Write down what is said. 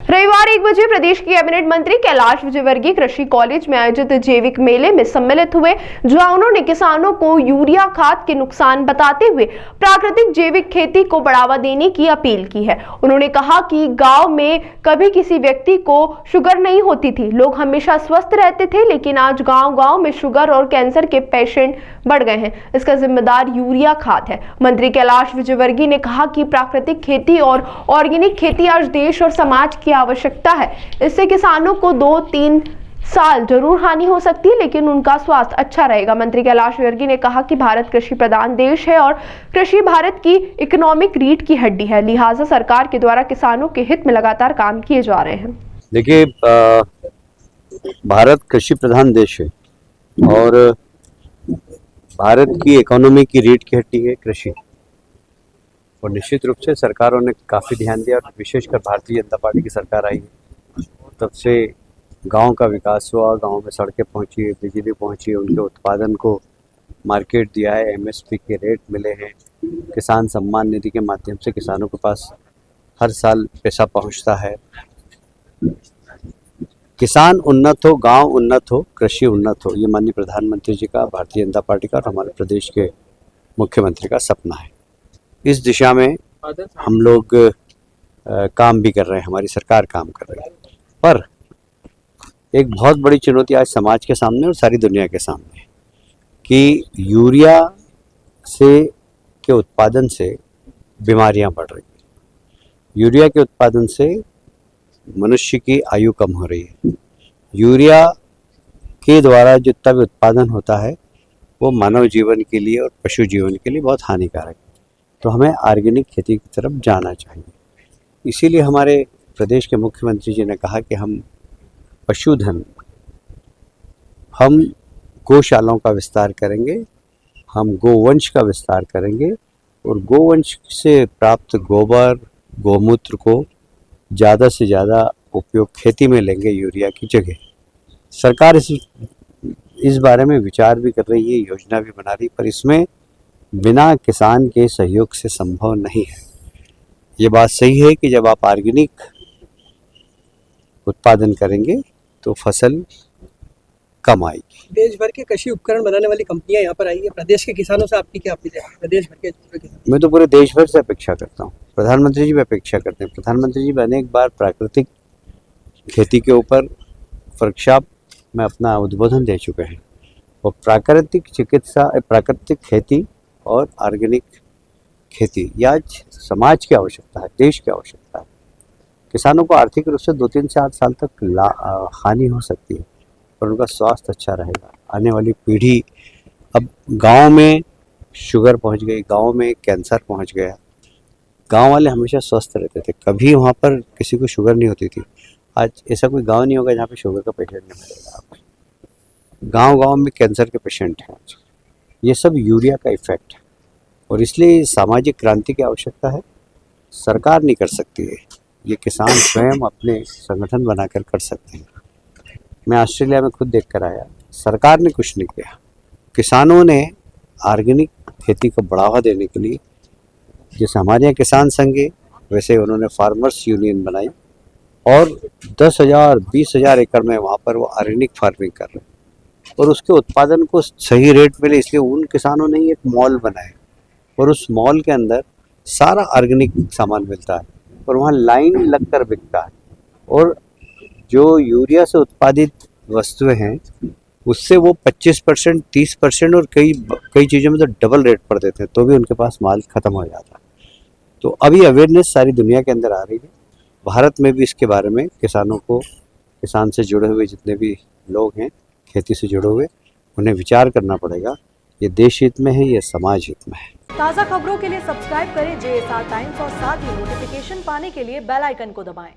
रविवार 1 बजे प्रदेश के कैबिनेट मंत्री कैलाश विजयवर्गीय कृषि कॉलेज में आयोजित जैविक मेले में सम्मिलित हुए, जहां उन्होंने किसानों को यूरिया खाद के नुकसान बताते हुए प्राकृतिक जैविक खेती को बढ़ावा देने की अपील की है। उन्होंने कहा कि गांव में कभी किसी व्यक्ति को शुगर नहीं होती थी, लोग हमेशा स्वस्थ रहते थे, लेकिन आज गांव-गांव में शुगर और कैंसर के पेशेंट बढ़ गए हैं। इसका जिम्मेदार यूरिया खाद है। मंत्री कैलाश विजयवर्गीय ने कहा कि प्राकृतिक खेती और ऑर्गेनिक खेती आज देश और समाज की आवश्यकता है। इससे किसानों को 2-3 साल जरूर हानि हो सकती है, लेकिन उनका स्वास्थ्य अच्छा रहेगा। मंत्री कैलाश विजयवर्गीय ने कहा कि भारत कृषि प्रधान देश है और कृषि भारत की इकोनॉमिक रीढ़ की हड्डी है, लिहाजा सरकार के द्वारा किसानों के हित में लगातार काम किए जा रहे हैं। देखिए, भारत कृषि प्रधान देश है और भारत की इकोनॉमी की रीढ़ की हड्डी है कृषि, और निश्चित रूप से सरकारों ने काफ़ी ध्यान दिया, और विशेषकर भारतीय जनता पार्टी की सरकार आई है तब से गांव का विकास हुआ, गांव में सड़कें पहुंची, बिजली पहुंची, उनके उत्पादन को मार्केट दिया है, एमएसपी के रेट मिले हैं, किसान सम्मान निधि के माध्यम से किसानों के पास हर साल पैसा पहुंचता है। किसान उन्नत हो, गांव उन्नत हो, कृषि उन्नत हो, ये माननीय प्रधानमंत्री जी का, भारतीय जनता पार्टी का और हमारे प्रदेश के मुख्यमंत्री का सपना है। इस दिशा में हम लोग काम भी कर रहे हैं, हमारी सरकार काम कर रही है। पर एक बहुत बड़ी चुनौती आज समाज के सामने और सारी दुनिया के सामने है कि यूरिया के उत्पादन से बीमारियां बढ़ रही हैं। यूरिया के उत्पादन से मनुष्य की आयु कम हो रही है। यूरिया के द्वारा जितना भी उत्पादन होता है वो मानव जीवन के लिए और पशु जीवन के लिए बहुत हानिकारक है। तो हमें ऑर्गेनिक खेती की तरफ जाना चाहिए। इसीलिए हमारे प्रदेश के मुख्यमंत्री जी ने कहा कि हम पशुधन, हम गौशालाओं का विस्तार करेंगे, हम गोवंश का विस्तार करेंगे और गोवंश से प्राप्त गोबर, गोमूत्र को ज़्यादा से ज़्यादा उपयोग खेती में लेंगे यूरिया की जगह। सरकार इस बारे में विचार भी कर रही है, योजना भी बना रही है, पर इसमें बिना किसान के सहयोग से संभव नहीं है। ये बात सही है कि जब आप ऑर्गेनिक उत्पादन करेंगे तो फसल कम आएगी। देश भर के कृषि उपकरण बनाने वाली कंपनियां यहाँ पर आई है। प्रदेश के किसानों से आपकी क्या अपील है? प्रदेश भर के किसानों। मैं तो पूरे देश भर से अपेक्षा करता हूँ। प्रधानमंत्री जी भी अपेक्षा करते हैं। प्रधानमंत्री जी भी अनेक बार प्राकृतिक खेती के ऊपर वर्कशॉप में अपना उद्बोधन दे चुके हैं। और प्राकृतिक चिकित्सा, प्राकृतिक खेती और ऑर्गेनिक खेती ये आज समाज की आवश्यकता है, देश की आवश्यकता है। किसानों को आर्थिक रूप से 2-3 से 8 साल तक हानि हो सकती है, पर उनका स्वास्थ्य अच्छा रहेगा। आने वाली पीढ़ी, अब गांव में शुगर पहुंच गई, गांव में कैंसर पहुंच गया। गांव वाले हमेशा स्वस्थ रहते थे, कभी वहां पर किसी को शुगर नहीं होती थी। आज ऐसा कोई गांव नहीं होगा जहाँ पे शुगर का पेशेंट नहीं मिलेगा आपको। गांव-गांव में कैंसर के पेशेंट हैं। ये सब यूरिया का इफेक्ट है, और इसलिए सामाजिक क्रांति की आवश्यकता है। सरकार नहीं कर सकती है, ये किसान स्वयं अपने संगठन बनाकर कर सकते हैं। मैं ऑस्ट्रेलिया में खुद देख कर आया, सरकार ने कुछ नहीं किया। किसानों ने ऑर्गेनिक खेती को बढ़ावा देने के लिए, जैसे हमारे यहाँ किसान संघ है, वैसे उन्होंने फार्मर्स यूनियन बनाई और 10,000, 20,000 एकड़ में वहाँ पर वो ऑर्गेनिक फार्मिंग कर रहे हैं, और उसके उत्पादन को सही रेट मिले, इसलिए उन किसानों ने एक मॉल बनाया, और उस मॉल के अंदर सारा ऑर्गेनिक सामान मिलता है और वहाँ लाइन लगकर बिकता है। और जो यूरिया से उत्पादित वस्तुएं हैं उससे वो 25%, 30% और कई चीज़ों में तो डबल रेट पर देते हैं, तो भी उनके पास माल खत्म हो जाता है। तो अभी अवेयरनेस सारी दुनिया के अंदर आ रही है। भारत में भी इसके बारे में किसान से जुड़े हुए जितने भी लोग हैं, खेती से जुड़े हुए, उन्हें विचार करना पड़ेगा। ये देश हित में है, ये समाज हित में है। ताज़ा खबरों के लिए सब्सक्राइब करें JSR टाइम्स और साथ ही नोटिफिकेशन पाने के लिए बेल आइकन को दबाएं।